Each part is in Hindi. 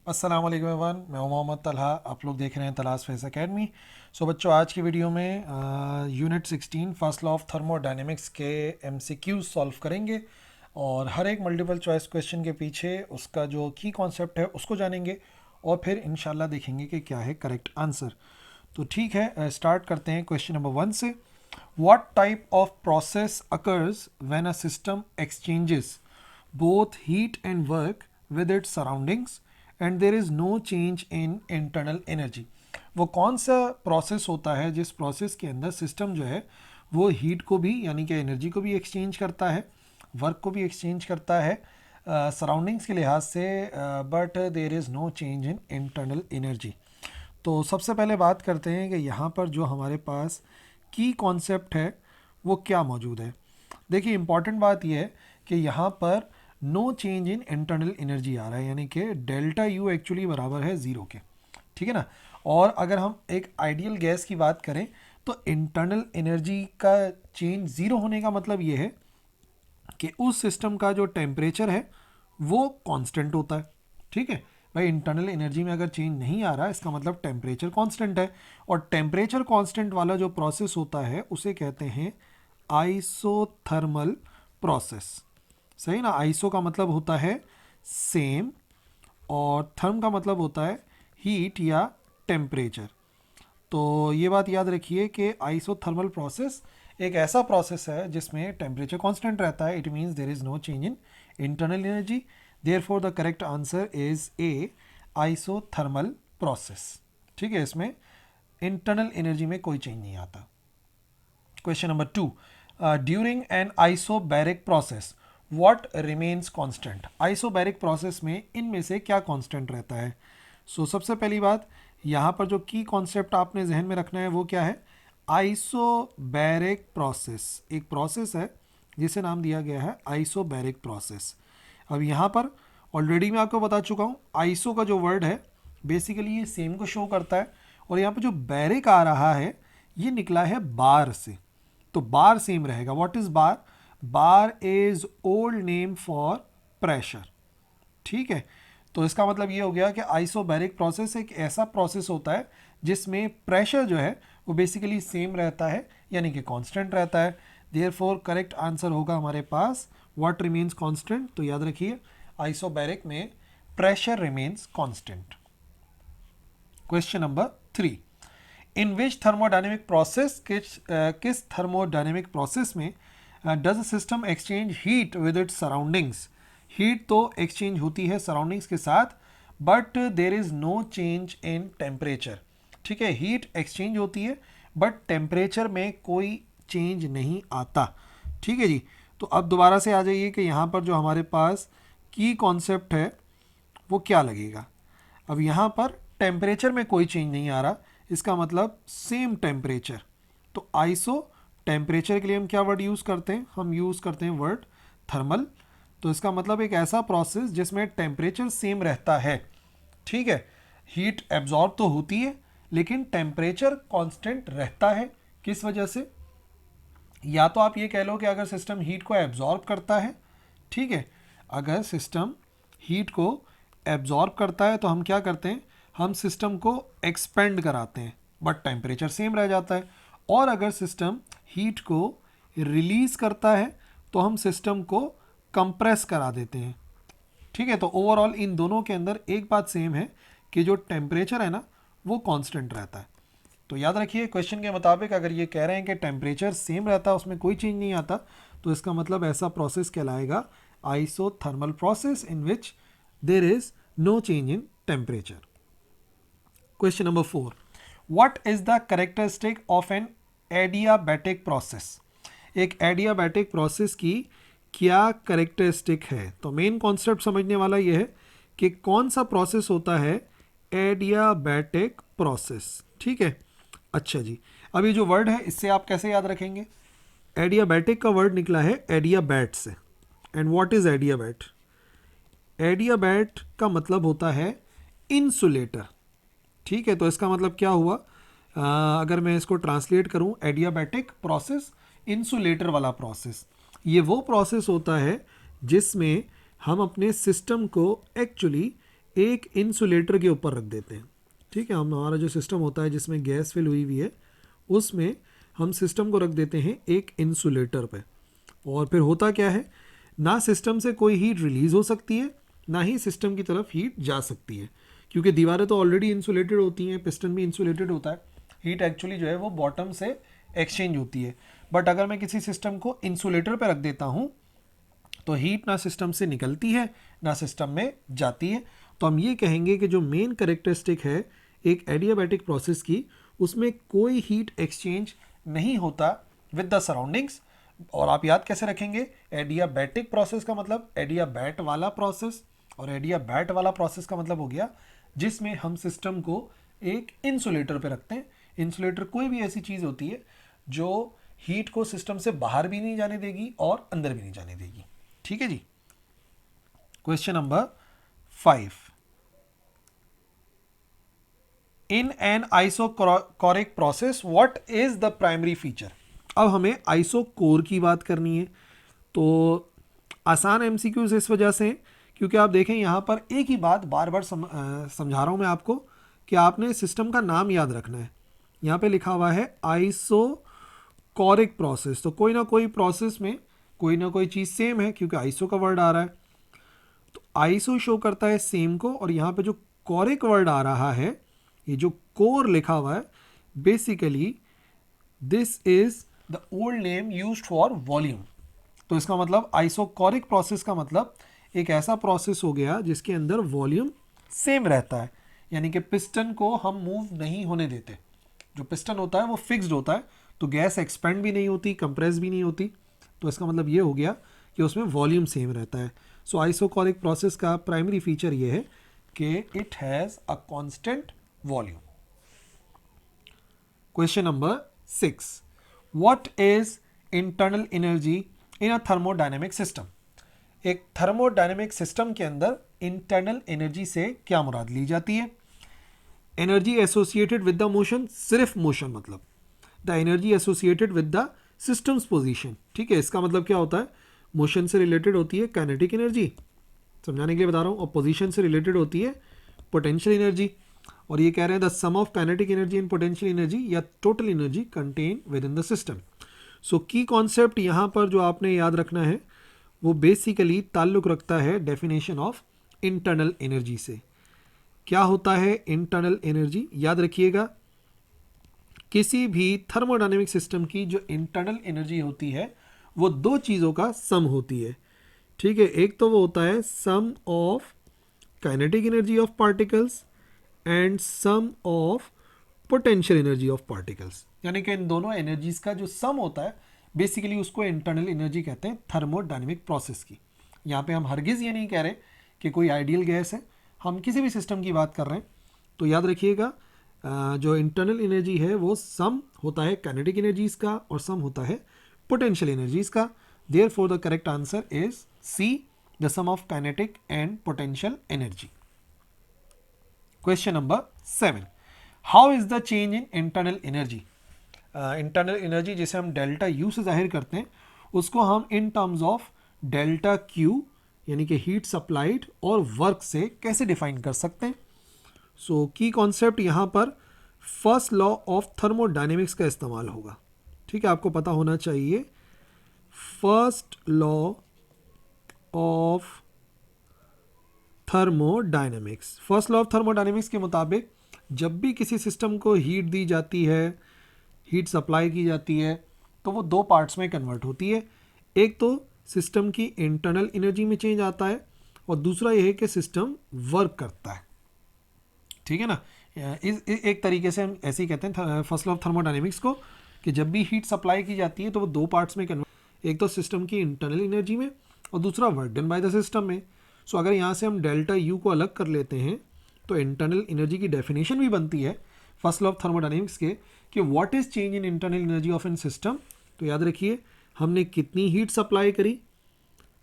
अस्सलाम वालेकुम एवरीवन, मैं हूं मोहम्मद तलहा। आप लोग देख रहे हैं तलाश फेस एकेडमी। सो बच्चों, आज की वीडियो में unit 16 first law of thermodynamics के एमसीक्यूज सॉल्व करेंगे और हर एक मल्टीपल चॉइस क्वेश्चन के पीछे उसका जो की कॉन्सेप्ट है उसको जानेंगे और फिर इंशाल्लाह देखेंगे कि क्या है करेक्ट आंसर। तो ठीक है, स्टार्ट करते हैं क्वेश्चन नंबर 1 से। What type of process occurs when a system exchanges both heat and work with its surroundings and there is no change in internal energy। वो कौन सा प्रोसेस होता है जिस प्रोसेस के अंदर सिस्टम जो है वो हीट को भी यानी कि एनर्जी को भी एक्सचेंज करता है, वर्क को भी एक्सचेंज करता है सराउंडिंग्स के लिहाज से, but there is no change in internal energy. तो सबसे पहले बात करते हैं कि यहाँ पर जो हमारे पास की कॉन्सेप्ट है वो क्या मौजूद है। देखिए, इंपॉर्टेंट बात यह है कि यहाँ पर no change in internal energy आ रहा है, यानी कि डेल्टा यू एक्चुअली बराबर है ज़ीरो के। ठीक है ना। और अगर हम एक आइडियल गैस की बात करें तो इंटरनल एनर्जी का चेंज ज़ीरो होने का मतलब ये है कि उस सिस्टम का जो टेम्परेचर है वो कांस्टेंट होता है। ठीक है भाई, इंटरनल एनर्जी में अगर चेंज नहीं आ रहा इसका मतलब टेम्परेचर कांस्टेंट है, और टेम्परेचर कांस्टेंट वाला जो प्रोसेस होता है उसे कहते हैं आइसोथर्मल प्रोसेस। सही ना। आइसो का मतलब होता है सेम और थर्म का मतलब होता है हीट या टेम्परेचर। तो ये बात याद रखिए कि आइसोथर्मल प्रोसेस एक ऐसा प्रोसेस है जिसमें टेम्परेचर कांस्टेंट रहता है। It means there is no change in internal energy. Therefore the correct answer is A, isothermal process. ठीक है, इसमें इंटरनल एनर्जी में कोई चेंज नहीं आता। Question number 2, during an isobaric process what remains constant. Isobaric process में इनमें से क्या कांस्टेंट रहता है। सबसे पहली बात, यहाँ पर जो की कॉन्सेप्ट आपने जहन में रखना है वो क्या है। आइसोबैरिक प्रोसेस एक प्रोसेस है जिसे नाम दिया गया है आइसोबैरिक प्रोसेस। अब यहाँ पर ऑलरेडी मैं आपको बता चुका हूँ, आइसो का जो वर्ड है बेसिकली ये सेम को शो करता है, और यहाँ पर जो बैरिक आ रहा है ये निकला है बार से, तो बार सेम रहेगा। What is bar? Bar is old name for pressure. ठीक है, तो इसका मतलब ये हो गया कि आइसोबैरिक प्रोसेस एक ऐसा प्रोसेस होता है जिसमें प्रेशर जो है वो बेसिकली सेम रहता है, यानी कि कांस्टेंट रहता है। देयरफॉर करेक्ट आंसर होगा हमारे पास व्हाट रिमेन्स कांस्टेंट। तो याद रखिए, आइसोबैरिक में pressure remains constant. Question number 3, in which thermodynamic process, किस थर्मोडायनेमिक प्रोसेस में does system exchange heat with its surroundings. Heat तो एक्सचेंज होती है सराउंडिंग्स के साथ, but there is no change in temperature. ठीक है, हीट एक्सचेंज होती है बट टेम्परेचर में कोई चेंज नहीं आता। ठीक है जी। तो अब दोबारा से आ जाइए कि यहाँ पर जो हमारे पास की कॉन्सेप्ट है वो क्या लगेगा। अब यहाँ पर टेम्परेचर में कोई चेंज नहीं आ रहा, इसका मतलब सेम टेम्परेचर। तो आइसो टेम्परेचर के लिए हम क्या वर्ड यूज़ करते हैं, हम यूज़ करते हैं वर्ड थर्मल। तो इसका मतलब एक ऐसा प्रोसेस जिसमें टेम्परेचर सेम रहता है। ठीक है, हीट एब्जॉर्ब तो होती है लेकिन टेम्परेचर कांस्टेंट रहता है। किस वजह से? या तो आप ये कह लो कि अगर सिस्टम हीट को एब्जॉर्ब करता है, ठीक है, अगर सिस्टम हीट को एब्जॉर्ब करता है तो हम क्या करते हैं, हम सिस्टम को एक्सपेंड कराते हैं बट टेम्परेचर सेम रह जाता है। और अगर सिस्टम हीट को रिलीज करता है तो हम सिस्टम को कंप्रेस करा देते हैं। ठीक है, तो ओवरऑल इन दोनों के अंदर एक बात सेम है कि जो टेम्परेचर है ना वो कांस्टेंट रहता है। तो याद रखिए, क्वेश्चन के मुताबिक अगर ये कह रहे हैं कि टेम्परेचर सेम रहता है, उसमें कोई चेंज नहीं आता, तो इसका मतलब ऐसा प्रोसेस कहलाएगा isothermal process in which there is no change in temperature. Question number 4, what is the characteristic of an adiabatic process. एक एडियाबैटिक प्रोसेस की क्या कैरेक्टरिस्टिक है। तो मेन कॉन्सेप्ट समझने वाला यह है कि कौन सा प्रोसेस होता है एडियाबैटिक प्रोसेस। ठीक है, अच्छा जी। अब ये जो वर्ड है इससे आप कैसे याद रखेंगे। एडियाबैटिक का वर्ड निकला है एडियाबैट से। And what is adiabat? Adiabat का मतलब होता है इंसुलेटर। ठीक है, तो इसका मतलब क्या हुआ, अगर मैं इसको ट्रांसलेट करूं, एडियाबैटिक प्रोसेस इंसुलेटर वाला प्रोसेस। ये वो प्रोसेस होता है जिसमें हम अपने सिस्टम को एक्चुअली एक इंसुलेटर के ऊपर रख देते हैं। ठीक है, हम हमारा जो सिस्टम होता है जिसमें गैस फिल हुई हुई है, उसमें हम सिस्टम को रख देते हैं एक इंसुलेटर पे। और फिर होता क्या है, ना सिस्टम से कोई हीट रिलीज हो सकती है, ना ही सिस्टम की तरफ हीट जा सकती है, क्योंकि दीवारें तो ऑलरेडी इंसुलेटेड होती हैं, पिस्टन भी इंसुलेटेड होता है। हीट एक्चुअली जो है वो बॉटम से एक्सचेंज होती है। बट अगर मैं किसी सिस्टम को इंसुलेटर पर रख देता हूँ तो हीट ना सिस्टम से निकलती है ना सिस्टम में जाती है। तो हम ये कहेंगे कि जो मेन करेक्टरिस्टिक है एक एडियाबैटिक प्रोसेस की, उसमें कोई हीट एक्सचेंज नहीं होता विद द सराउंडिंग्स। और आप याद कैसे रखेंगे, एडियाबैटिक प्रोसेस का मतलब एडियाबैट वाला प्रोसेस, और एडियाबैट वाला प्रोसेस का मतलब हो गया जिसमें हम सिस्टम को एक इंसुलेटर पे रखते हैं। इंसुलेटर कोई भी ऐसी चीज़ होती है जो हीट को सिस्टम से बाहर भी नहीं जाने देगी और अंदर भी नहीं जाने देगी। ठीक है जी। Question number 5, in an isochoric process what is the primary feature. अब हमें आइसोकोर की बात करनी है, तो आसान एमसीक्यूज इस वजह से क्योंकि आप देखें यहाँ पर एक ही बात बार बार समझा रहा हूँ मैं आपको कि आपने सिस्टम का नाम याद रखना है। यहाँ पे लिखा हुआ है आइसोकोरिक प्रोसेस, तो कोई ना कोई प्रोसेस में कोई ना कोई चीज़ सेम है क्योंकि आइसो का वर्ड आ रहा है, तो आइसो शो करता है सेम को। और यहाँ पे जो कोरिक वर्ड आ रहा है, ये जो कोर लिखा हुआ है, basically this is the old name used for volume. तो इसका मतलब आइसोकोरिक प्रोसेस का मतलब एक ऐसा प्रोसेस हो गया जिसके अंदर वॉल्यूम सेम रहता है, यानी कि पिस्टन को हम मूव नहीं होने देते। जो पिस्टन होता है वो फिक्स्ड होता है, तो गैस एक्सपेंड भी नहीं होती, कंप्रेस भी नहीं होती। तो इसका मतलब ये हो गया कि उसमें वॉल्यूम सेम रहता है। सो आइसोकोरिक प्रोसेस का प्राइमरी फीचर ये है कि it has a constant volume. Question number 6, what is internal energy in a thermodynamic system. एक थर्मोडायनेमिक सिस्टम के अंदर इंटरनल एनर्जी से क्या मुराद ली जाती है। Energy associated with the motion, सिर्फ मोशन मतलब the energy associated with the systems position. ठीक है, इसका मतलब क्या होता है, मोशन से रिलेटेड होती है काइनेटिक एनर्जी, समझाने के लिए बता रहा हूँ, और पोजीशन से रिलेटेड होती है पोटेंशियल एनर्जी। और ये कह रहे हैं the sum of kinetic energy and potential energy या total energy contain within the system. So key concept यहाँ पर जो आपने याद रखना है वो बेसिकली ताल्लुक रखता है डेफिनेशन ऑफ इंटरनल एनर्जी से। क्या होता है इंटरनल एनर्जी, याद रखिएगा किसी भी थर्मोडायनेमिक सिस्टम की जो इंटरनल एनर्जी होती है वो दो चीज़ों का सम होती है। ठीक है, एक तो वो होता है sum of kinetic energy of particles and sum of potential energy of particles, यानी कि इन दोनों एनर्जीज का जो सम होता है बेसिकली उसको इंटरनल एनर्जी कहते हैं थर्मोडायनेमिक प्रोसेस की। यहाँ पे हम हरगिज़ ये नहीं कह रहे कि कोई आइडियल गैस है, हम किसी भी सिस्टम की बात कर रहे हैं। तो याद रखिएगा जो इंटरनल एनर्जी है वो सम होता है काइनेटिक एनर्जीज का और सम होता है पोटेंशियल एनर्जीज का। Therefore the correct answer is C, the sum of kinetic and potential energy. Question number 7, how is the change in internal energy. Internal energy जिसे हम डेल्टा यू से जाहिर करते हैं उसको हम in terms of delta Q यानी कि हीट सप्लाइड और वर्क से कैसे डिफाइन कर सकते हैं। सो की कॉन्सेप्ट यहाँ पर फर्स्ट लॉ ऑफ थर्मोडायनेमिक्स का इस्तेमाल होगा। ठीक है, आपको पता होना चाहिए first law of thermodynamics. First law of thermodynamics के मुताबिक जब भी किसी सिस्टम को हीट दी जाती है, हीट सप्लाई की जाती है, तो वो दो पार्ट्स में कन्वर्ट होती है। एक तो सिस्टम की इंटरनल एनर्जी में चेंज आता है और दूसरा ये है कि सिस्टम वर्क करता है। ठीक है ना, एक तरीके से हम ऐसे ही कहते हैं फर्स्ट लॉ ऑफ थर्मोडायनेमिक्स को कि जब भी हीट सप्लाई की जाती है तो वो दो पार्ट्स में कन्वर्ट, एक तो सिस्टम की इंटरनल एनर्जी में और दूसरा work done by the system में। सो अगर यहाँ से हम डेल्टा यू को अलग कर लेते हैं तो इंटरनल एनर्जी की डेफिनेशन भी बनती है फर्स्ट लॉ ऑफ थर्मोडायनेमिक्स के कि what is change in internal energy of an system. तो याद रखिए हमने कितनी हीट सप्लाई करी,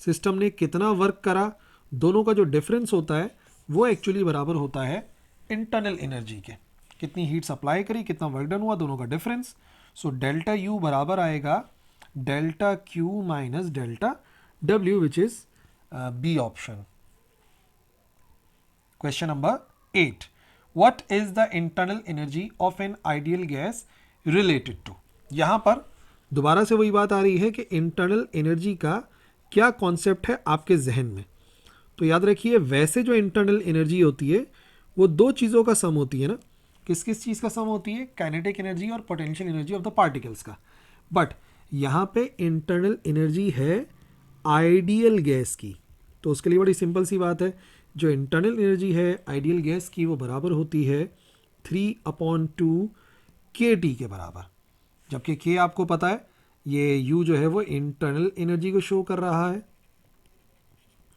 सिस्टम ने कितना वर्क करा, दोनों का जो डिफरेंस होता है वो एक्चुअली बराबर होता है इंटरनल एनर्जी के। कितनी हीट सप्लाई करी, कितना वर्क डन हुआ, दोनों का डिफरेंस। सो डेल्टा यू बराबर आएगा delta Q minus delta W, which is B option. Question number 8, what is the internal energy of an ideal gas related to. यहां पर दोबारा से वही बात आ रही है कि इंटरनल एनर्जी का क्या कॉन्सेप्ट है आपके जहन में। तो याद रखिए, वैसे जो इंटरनल एनर्जी होती है वो दो चीज़ों का सम होती है ना। किस किस चीज़ का सम होती है? काइनेटिक एनर्जी और potential energy of the particles का। बट यहाँ पे इंटरनल एनर्जी है आइडियल गैस की, तो उसके लिए बड़ी सिंपल सी बात है, जो इंटरनल एनर्जी है आइडियल गैस की वो बराबर होती है 3/2 kT के बराबर। जबकि k आपको पता है, ये u जो है वो इंटरनल एनर्जी को शो कर रहा है।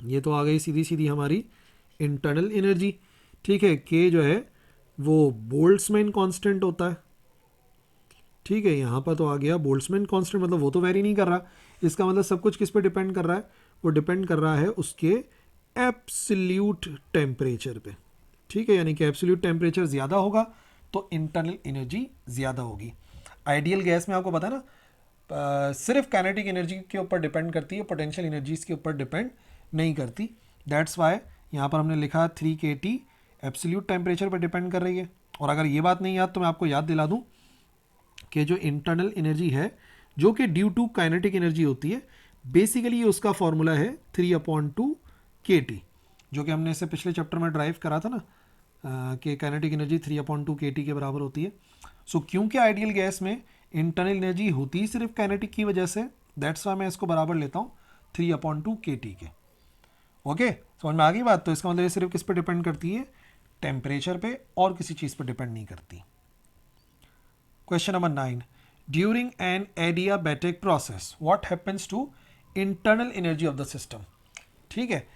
ये तो आ गई सीधी सीधी हमारी इंटरनल एनर्जी। ठीक है, k जो है वो बोल्ट्जमैन कांस्टेंट होता है। ठीक है, यहाँ पर तो आ गया बोल्ट्जमैन कांस्टेंट, मतलब वो तो वेरी नहीं कर रहा। इसका मतलब सब कुछ किस पे डिपेंड कर रहा है? वो डिपेंड कर रहा है उसके एब्सोल्यूट टेम्परेचर पे। ठीक है, यानी कि एब्सोल्यूट टेम्परेचर ज़्यादा होगा तो इंटरनल एनर्जी ज़्यादा होगी। आइडियल गैस में आपको पता है ना, सिर्फ काइनेटिक एनर्जी के ऊपर डिपेंड करती है, पोटेंशियल एनर्जीज के ऊपर डिपेंड नहीं करती। दैट्स वाई यहाँ पर हमने लिखा 3 kT एब्सोल्यूट टेम्परेचर पर डिपेंड कर रही है। और अगर ये बात नहीं याद तो मैं आपको याद दिला दूँ कि जो इंटरनल एनर्जी है जो कि ड्यू टू काइनेटिक एनर्जी होती है, बेसिकली उसका फॉर्मूला है 3/2 kT, जो कि हमने इसे पिछले चैप्टर में ड्राइव करा था ना, कि काइनेटिक एनर्जी 3/2 kT के बराबर होती है। सो क्योंकि आइडियल गैस में इंटरनल एनर्जी होती ही सिर्फ काइनेटिक की वजह से, दैट्स वाई मैं इसको बराबर लेता हूँ 3/2 kT के। ओके, समझ में आ गई बात? तो इसका मतलब ये सिर्फ किस पे डिपेंड करती है? टेम्परेचर पे, और किसी चीज़ पर डिपेंड नहीं करती। Question number 9. During an adiabatic process, what happens to internal energy of the system? ठीक है,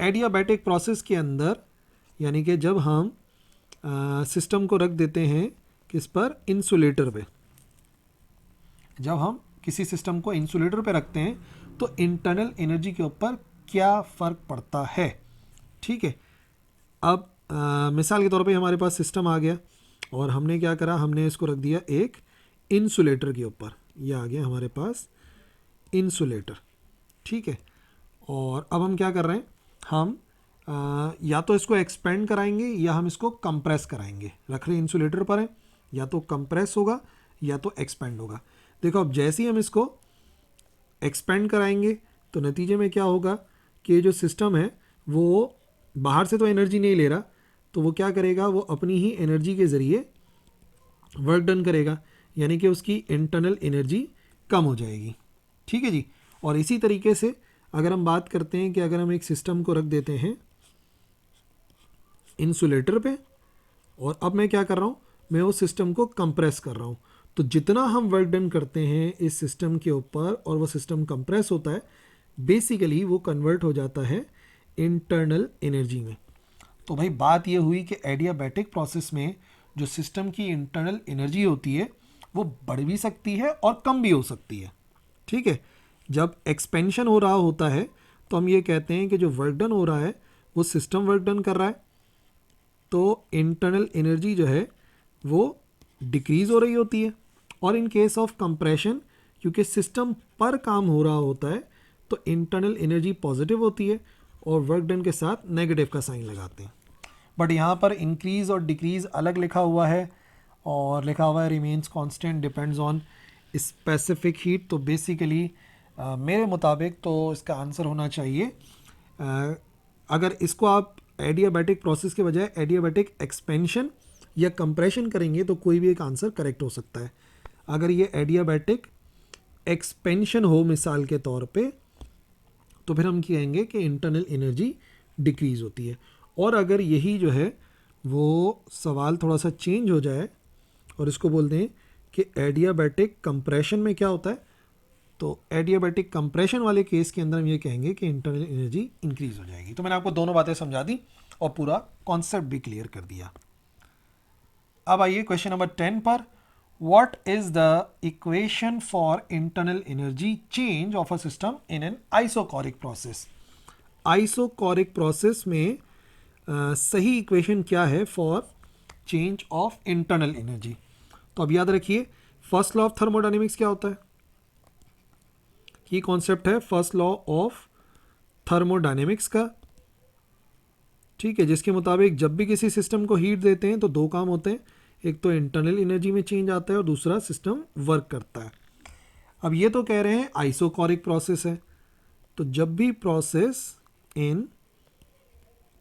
एडियाबैटिक प्रोसेस के अंदर, यानी कि जब हम सिस्टम को रख देते हैं किस पर? इंसुलेटर पे। जब हम किसी सिस्टम को इंसुलेटर पे रखते हैं तो इंटरनल एनर्जी के ऊपर क्या फ़र्क पड़ता है? ठीक है, अब मिसाल के तौर पे हमारे पास सिस्टम आ गया और हमने क्या करा, हमने इसको रख दिया एक इंसुलेटर के ऊपर। ये आ गया हमारे पास इंसुलेटर। ठीक है, और अब हम क्या कर रहे हैं, हम या तो इसको एक्सपेंड कराएंगे या हम इसको कंप्रेस कराएंगे। रख रहे इंसुलेटर पर है, या तो कंप्रेस होगा या तो एक्सपेंड होगा। देखो, अब जैसे ही हम इसको एक्सपेंड कराएंगे तो नतीजे में क्या होगा कि जो सिस्टम है वो बाहर से तो एनर्जी नहीं ले रहा, तो वो क्या करेगा, वो अपनी ही एनर्जी के ज़रिए वर्क डन करेगा, यानी कि उसकी इंटरनल एनर्जी कम हो जाएगी। ठीक है जी। और इसी तरीके से अगर हम बात करते हैं कि अगर हम एक सिस्टम को रख देते हैं इंसुलेटर पे, और अब मैं क्या कर रहा हूँ, मैं उस सिस्टम को कंप्रेस कर रहा हूँ, तो जितना हम वर्क डन करते हैं इस सिस्टम के ऊपर और वो सिस्टम कंप्रेस होता है, बेसिकली वो कन्वर्ट हो जाता है इंटरनल एनर्जी में। तो भाई बात ये हुई कि एडियाबैटिक प्रोसेस में जो सिस्टम की इंटरनल एनर्जी होती है वो बढ़ भी सकती है और कम भी हो सकती है। ठीक है, जब एक्सपेंशन हो रहा होता है तो हम ये कहते हैं कि जो वर्क डन हो रहा है वो सिस्टम वर्क डन कर रहा है, तो इंटरनल एनर्जी जो है वो डिक्रीज़ हो रही होती है। और इन केस ऑफ कंप्रेशन, क्योंकि सिस्टम पर काम हो रहा होता है, तो इंटरनल एनर्जी पॉजिटिव होती है और वर्क डन के साथ नेगेटिव का साइन लगाते हैं। बट यहाँ पर इंक्रीज़ और डिक्रीज़ अलग लिखा हुआ है, और लिखा हुआ है remains constant depends on specific heat. तो बेसिकली मेरे मुताबिक तो इसका आंसर होना चाहिए, अगर इसको आप एडियाबैटिक प्रोसेस के बजाय एडियाबैटिक एक्सपेंशन या कंप्रेशन करेंगे तो कोई भी एक आंसर करेक्ट हो सकता है। अगर ये एडियाबैटिक एक्सपेंशन हो मिसाल के तौर पे, तो फिर हम कहेंगे कि इंटरनल एनर्जी डिक्रीज़ होती है। और अगर यही जो है वो सवाल थोड़ा सा चेंज हो जाए और इसको बोलते हैं कि एडियाबैटिक कंप्रेशन में क्या होता है, तो एडियाबैटिक कंप्रेशन वाले केस के अंदर हम ये कहेंगे कि इंटरनल एनर्जी इंक्रीज़ हो जाएगी। तो मैंने आपको दोनों बातें समझा दी और पूरा कॉन्सेप्ट भी क्लियर कर दिया। अब आइए क्वेश्चन नंबर 10 पर। What is the equation for internal energy change of a system in an isochoric process? Isochoric process में सही इक्वेशन क्या है for change of internal energy? तो अब याद रखिए, फर्स्ट लॉ ऑफ थर्मोडायनेमिक्स क्या होता है? ये कॉन्सेप्ट है फर्स्ट लॉ ऑफ थर्मोडायनेमिक्स का। ठीक है, जिसके मुताबिक जब भी किसी सिस्टम को हीट देते हैं तो दो काम होते हैं, एक तो इंटरनल एनर्जी में चेंज आता है और दूसरा सिस्टम वर्क करता है। अब ये तो कह रहे हैं आइसोकोरिक प्रोसेस है, तो जब भी प्रोसेस इन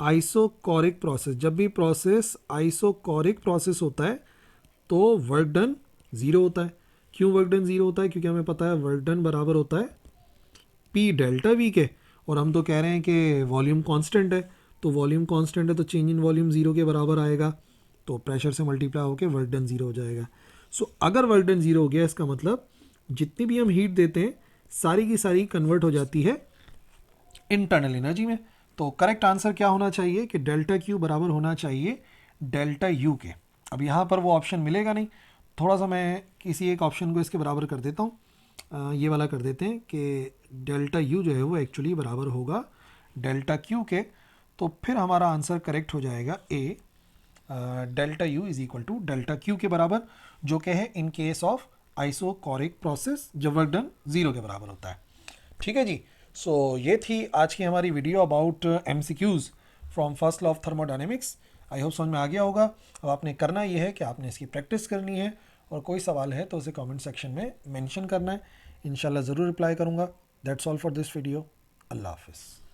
आइसोकोरिक प्रोसेस, जब भी प्रोसेस आइसोकोरिक प्रोसेस होता है तो वर्क डन ज़ीरो होता है। क्यों वर्क डन ज़ीरो होता है? क्योंकि हमें पता है वर्क डन बराबर होता है पी डेल्टा वी के, और हम तो कह रहे हैं कि वॉल्यूम कांस्टेंट है, तो वॉल्यूम कांस्टेंट है तो चेंज इन वॉल्यूम ज़ीरो के बराबर आएगा, तो प्रेशर से मल्टीप्लाई होकर वर्क डन ज़ीरो हो जाएगा। सो अगर वर्क डन ज़ीरो हो गया इसका मतलब जितनी भी हम हीट देते हैं सारी की सारी कन्वर्ट हो जाती है इंटरनल एनर्जी में। तो करेक्ट आंसर क्या होना चाहिए कि डेल्टा क्यू बराबर होना चाहिए डेल्टा यू के। अब यहाँ पर वो ऑप्शन मिलेगा नहीं, थोड़ा सा मैं किसी एक ऑप्शन को इसके बराबर कर देता हूँ, ये वाला कर देते हैं कि डेल्टा यू जो है वो एक्चुअली बराबर होगा डेल्टा क्यू के। तो फिर हमारा आंसर करेक्ट हो जाएगा A, delta U is equal to delta Q के बराबर, जो कि है in case of isochoric process जब वर्क डन ज़ीरो के बराबर होता है। ठीक है जी। सो ये थी आज की हमारी video about MCQs from first law of thermodynamics. I hope समझ में आ गया होगा। अब आपने करना ये है कि आपने इसकी प्रैक्टिस करनी है, और कोई सवाल है तो उसे कमेंट सेक्शन में मेंशन करना है, इंशाल्लाह ज़रूर रिप्लाई करूँगा। That's all for this video. अल्लाह हाफिज़।